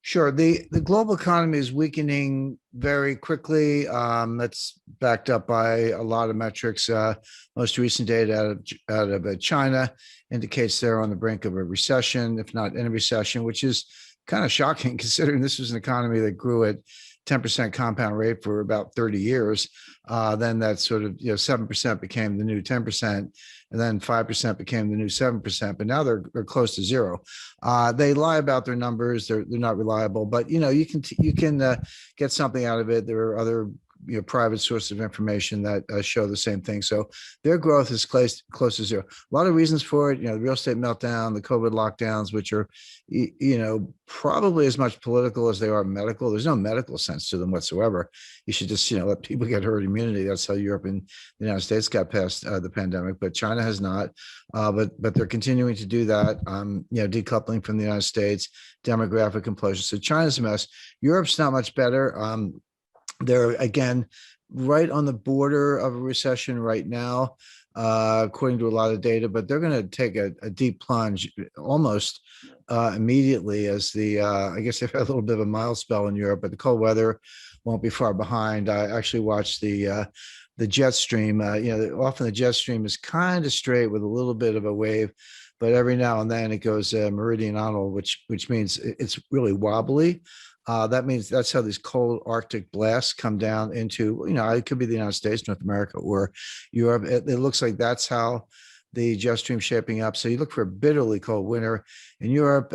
Sure. The global economy is weakening very quickly. That's backed up by a lot of metrics. Most recent data out of China indicates they're on the brink of a recession, if not in a recession, which is kind of shocking considering this was an economy that grew at 10% compound rate for about 30 years. Then that sort of 7% became the new 10%, and then 5% became the new 7%. But now they're close to zero. They lie about their numbers; they're not reliable. But you can get something out of it. There are other private sources of information that show the same thing. So their growth is close to zero. A lot of reasons for it. The real estate meltdown, the COVID lockdowns, which are probably as much political as they are medical. There's no medical sense to them whatsoever. You should just let people get herd immunity. That's how Europe and the United States got past the pandemic, but China has not. But they're continuing to do that. Decoupling from the United States, demographic implosion. So China's a mess. Europe's not much better. They're, again, right on the border of a recession right now, according to a lot of data, but they're going to take a deep plunge almost immediately as I guess they've had a little bit of a mild spell in Europe, but the cold weather won't be far behind. I actually watched the jet stream. Often the jet stream is kind of straight with a little bit of a wave, but every now and then it goes meridional, which means it's really wobbly. That means that's how these cold Arctic blasts come down into, it could be the United States, North America, or Europe. It looks like that's how the jet stream shaping up. So you look for a bitterly cold winter in Europe.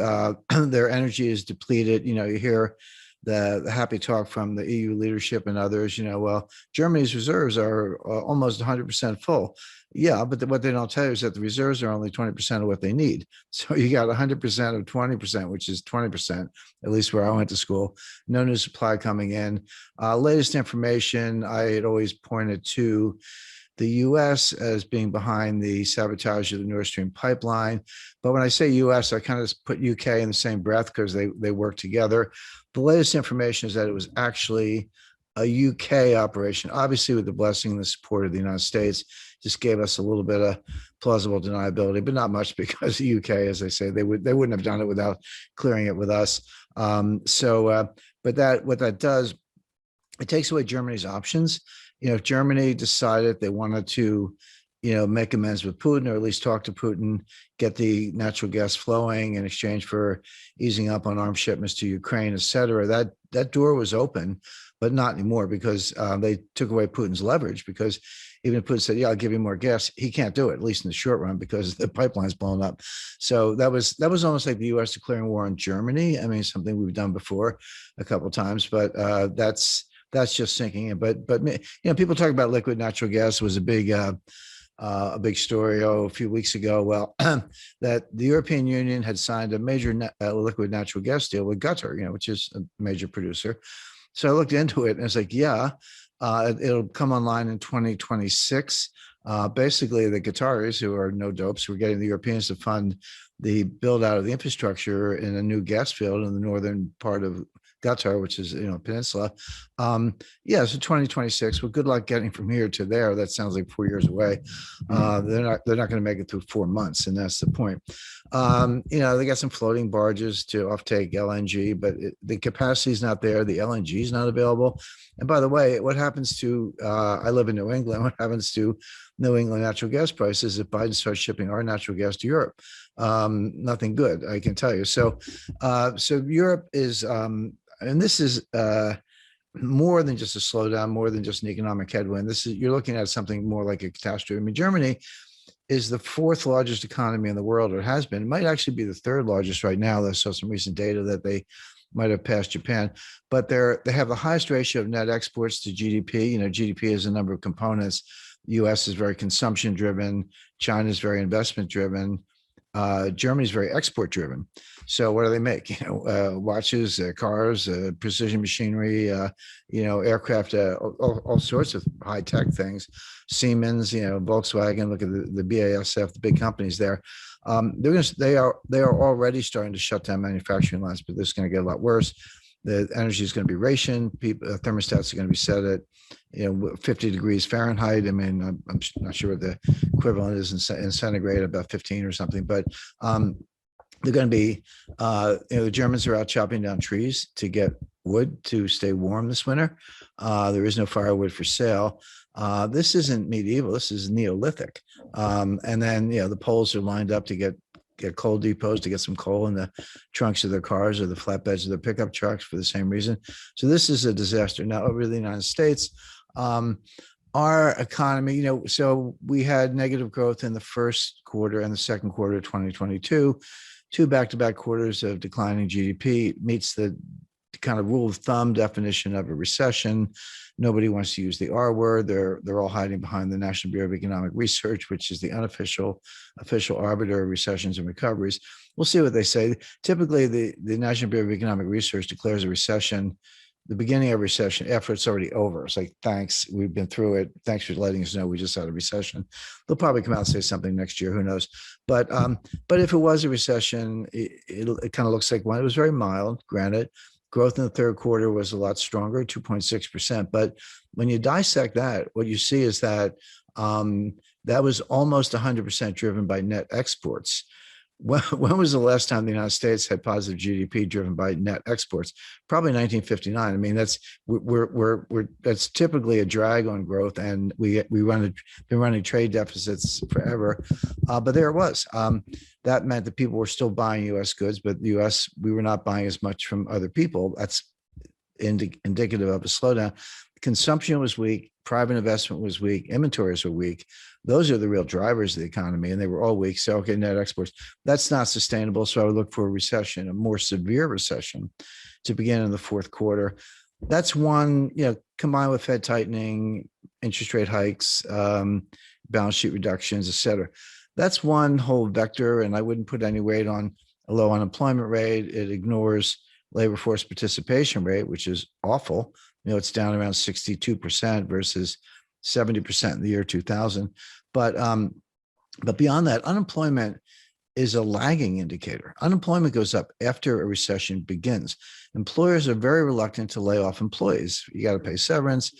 Their energy is depleted. You hear the happy talk from the EU leadership and others, well, Germany's reserves are almost 100% full. Yeah, but what they don't tell you is that the reserves are only 20% of what they need. So you got 100% of 20%, which is 20%, at least where I went to school. No new supply coming in. Latest information, I had always pointed to the U.S. as being behind the sabotage of the Nord Stream pipeline. But when I say U.S., I kind of put U.K. in the same breath because they work together. The latest information is that it was actually a UK operation, obviously with the blessing and the support of the United States. Just gave us a little bit of plausible deniability, but not much, because the UK, as I say, they wouldn't have done it without clearing it with us. But what that does, it takes away Germany's options. If Germany decided they wanted to, make amends with Putin, or at least talk to Putin, get the natural gas flowing in exchange for easing up on arms shipments to Ukraine, et cetera, that door was open, but not anymore, because they took away Putin's leverage. Because even if Putin said, yeah, I'll give you more gas, he can't do it, at least in the short run, because the pipeline's blown up. So that was almost like the U.S. declaring war on Germany. I mean, something we've done before a couple of times, but that's just sinking in. But people talk about liquid natural gas was a big story a few weeks ago. Well, that the European Union had signed a major liquid natural gas deal with Qatar, which is a major producer. So I looked into it and it's like, yeah, it'll come online in 2026. Basically, the Qataris, who are no dopes, were getting the Europeans to fund the build out of the infrastructure in a new gas field in the northern part of Qatar, which is peninsula. So 2026. Well, good luck getting from here to there. That sounds like 4 years away. They're not going to make it through 4 months, and that's the point. They got some floating barges to offtake LNG, but the capacity is not there. The LNG is not available. And by the way, what happens to? I live in New England. What happens to New England natural gas prices if Biden starts shipping our natural gas to Europe? Nothing good, I can tell you. So Europe is. And this is more than just a slowdown, more than just an economic headwind. You're looking at something more like a catastrophe. I mean, Germany is the 4th largest economy in the world, or has been. It might actually be the 3rd largest right now. I saw some recent data that they might have passed Japan, but they have the highest ratio of net exports to GDP. GDP is a number of components. The U.S. is very consumption driven. China is very investment driven. Germany is very export driven. So what do they make? Watches, cars, precision machinery, aircraft, all sorts of high tech things. Siemens, Volkswagen. Look at the BASF, the big companies there. They are already starting to shut down manufacturing lines, but this is going to get a lot worse. The energy is going to be rationed. Thermostats are going to be set at 50 degrees Fahrenheit. I mean, I'm not sure what the equivalent is in centigrade, about 15 or something. But They're going to be, the Germans are out chopping down trees to get wood to stay warm this winter. There is no firewood for sale. This isn't medieval. This is Neolithic. And then, the Poles are lined up to get coal depots to get some coal in the trunks of their cars or the flatbeds of their pickup trucks for the same reason. So this is a disaster. Now, over the United States, our economy, so we had negative growth in the first quarter and the second quarter of 2022. Two back-to-back quarters of declining GDP meets the kind of rule of thumb definition of a recession. Nobody wants to use the R word. They're all hiding behind the National Bureau of Economic Research, which is the official arbiter of recessions and recoveries. We'll see what they say. Typically, the National Bureau of Economic Research declares a recession, the beginning of a recession, after it's already over. It's like, thanks, we've been through it. Thanks for letting us know we just had a recession. They'll probably come out and say something next year. Who knows? But if it was a recession, it kind of looks like one. It was very mild, granted. Growth in the third quarter was a lot stronger, 2.6%. But when you dissect that, what you see is that that was almost 100% driven by net exports. When was the last time the United States had positive GDP driven by net exports? Probably 1959. I mean, that's typically a drag on growth, and been running trade deficits forever. But there it was. That meant that people were still buying U.S. goods, but the U.S. we were not buying as much from other people. That's indicative of a slowdown. Consumption was weak, private investment was weak, inventories were weak. Those are the real drivers of the economy, and they were all weak. So, okay, net exports, that's not sustainable. So I would look for a recession, a more severe recession to begin in the fourth quarter. That's one, combined with Fed tightening, interest rate hikes, balance sheet reductions, et cetera. That's one whole vector, and I wouldn't put any weight on a low unemployment rate. It ignores labor force participation rate, which is awful. It's down around 62% versus 70% in the year 2000. But beyond that, unemployment is a lagging indicator. Unemployment goes up after a recession begins. Employers are very reluctant to lay off employees. You got to pay severance.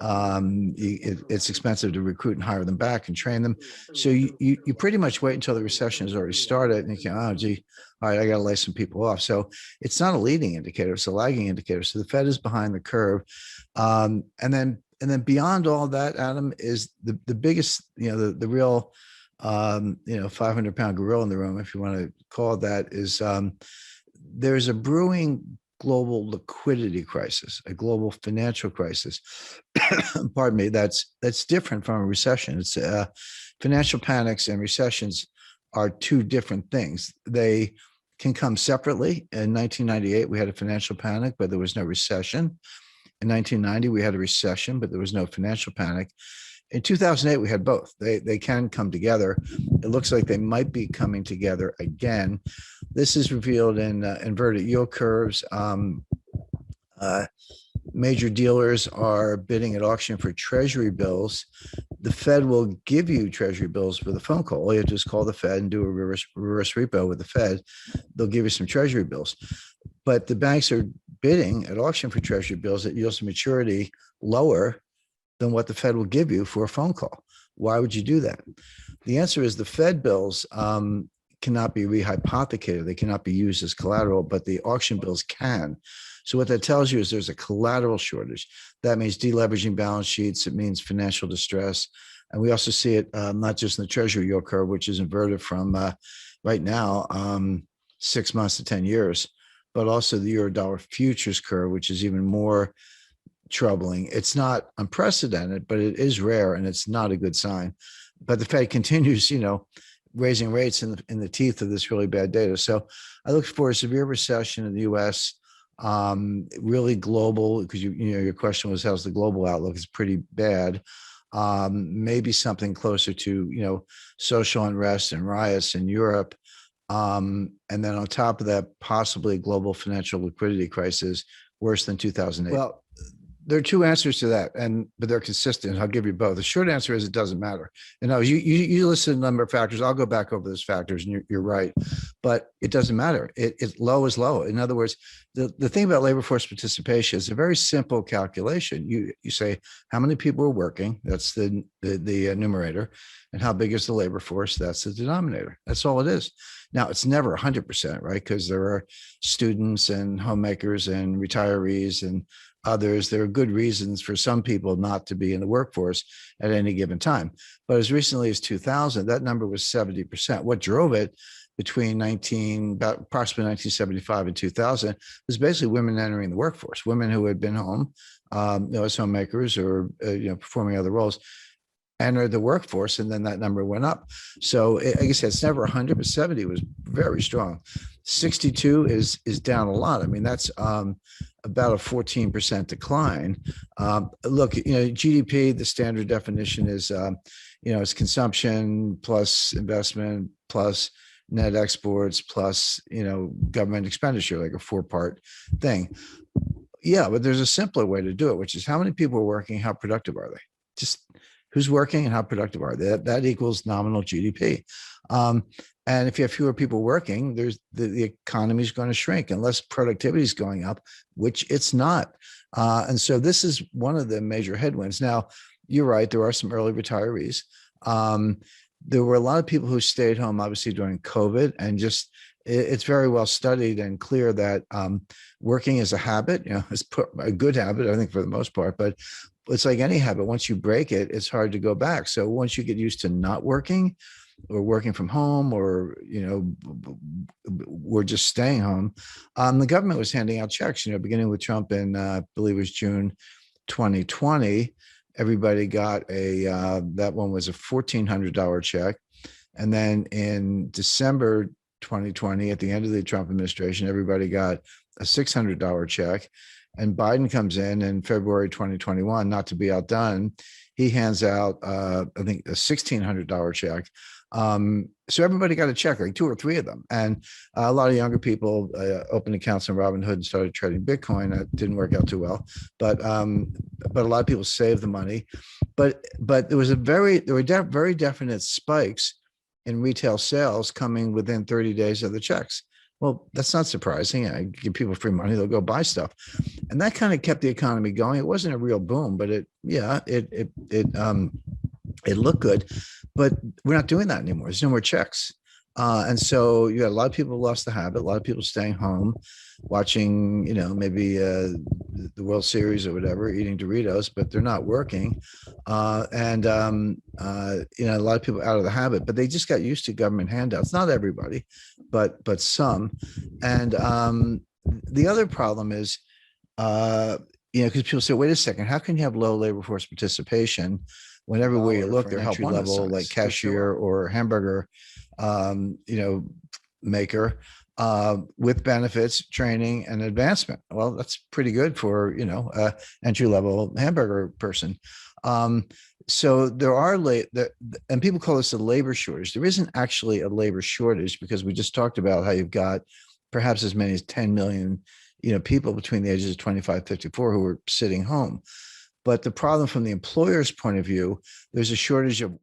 It's expensive to recruit and hire them back and train them. So you pretty much wait until the recession has already started, and you can, oh, gee, all right, I got to lay some people off. So it's not a leading indicator; it's a lagging indicator. So the Fed is behind the curve, and then beyond all that, Adam, is the biggest, the real 500-pound gorilla in the room, if you want to call it that, is there's a brewing global liquidity crisis, a global financial crisis. Pardon me. That's different from a recession. It's financial panics and recessions are two different things. They can come separately. In 1998, we had a financial panic, but there was no recession. In 1990, we had a recession, but there was no financial panic. In 2008, we had both. They can come together. It looks like they might be coming together again. This is revealed in inverted yield curves. Major dealers are bidding at auction for treasury bills. The Fed will give you treasury bills with a phone call. All you have to do is call the Fed and do a reverse repo with the Fed. They'll give you some treasury bills. But the banks are bidding at auction for treasury bills that yields to maturity lower than what the Fed will give you for a phone call. Why would you do that? The answer is the Fed bills cannot be rehypothecated. They cannot be used as collateral, but the auction bills can. So what that tells you is there's a collateral shortage. That means deleveraging balance sheets. It means financial distress. And we also see it not just in the treasury yield curve, which is inverted from right now 6 months to 10 years, but also the euro dollar futures curve, which is even more troubling. It's not unprecedented, but it is rare, and it's not a good sign. But the Fed continues, raising rates in the teeth of this really bad data. So I look for a severe recession in the U.S., really global, because your question was how's the global outlook? It's pretty bad. Maybe something closer to social unrest and riots in Europe, and then on top of that, possibly a global financial liquidity crisis worse than 2008. Well, there are two answers to that, but they're consistent. I'll give you both. The short answer is it doesn't matter. And no, you listed a number of factors. I'll go back over those factors, and you're right, but it doesn't matter. It low is low. In other words, the thing about labor force participation is a very simple calculation. You say how many people are working. That's the numerator, and how big is the labor force? That's the denominator. That's all it is. Now, it's never 100%, right? Because there are students and homemakers and retirees and others. There are good reasons for some people not to be in the workforce at any given time. But as recently as 2000, that number was 70%. What drove it between about approximately 1975 and 2000 was basically women entering the workforce, women who had been home, as homemakers or performing other roles, entered the workforce, and then that number went up. So like I said, it's never 100, but 70 was very strong. 62 is down a lot. I mean, that's about a 14% decline. Look, GDP, the standard definition is, it's consumption plus investment plus net exports plus, government expenditure, like a four-part thing. Yeah, but there's a simpler way to do it, which is how many people are working, how productive are they? Just who's working and how productive are they? That equals nominal GDP. And if you have fewer people working, the economy is going to shrink unless productivity is going up, which it's not. And so this is one of the major headwinds. Now, you're right. There are some early retirees. There were a lot of people who stayed home, obviously, during COVID, and it's very well studied and clear that working is a habit, it's a good habit, I think, for the most part, but it's like any habit. Once you break it, it's hard to go back. So once you get used to not working or working from home, or, we're just staying home, the government was handing out checks, beginning with Trump in, I believe it was June 2020. Everybody got that one was a $1,400 check. And then in December 2020, at the end of the Trump administration, everybody got a $600 check. And Biden comes in February 2021, not to be outdone, he hands out, I think, a $1,600 check. So everybody got a check, like two or three of them. And a lot of younger people opened accounts on Robinhood and started trading Bitcoin. That didn't work out too well, but a lot of people saved the money. But there were very definite spikes in retail sales coming within 30 days of the checks. Well, that's not surprising. I give people free money, they'll go buy stuff. And that kind of kept the economy going. It wasn't a real boom, but it looked good. But we're not doing that anymore. There's no more checks. And so you got a lot of people who lost the habit, a lot of people staying home, watching, maybe the World Series or whatever, eating Doritos, but they're not working. A lot of people out of the habit, but they just got used to government handouts. Not everybody, but some. And the other problem is, because people say, wait a second, how can you have low labor force participation when everywhere you look, they're entry level, like cashier or hamburger maker, with benefits, training, and advancement? Well, that's pretty good for, entry level hamburger person. So there are and people call this a labor shortage. There isn't actually a labor shortage, because we just talked about how you've got perhaps as many as 10 million, people between the ages of 25, 54 who are sitting home. But the problem from the employer's point of view, there's a shortage of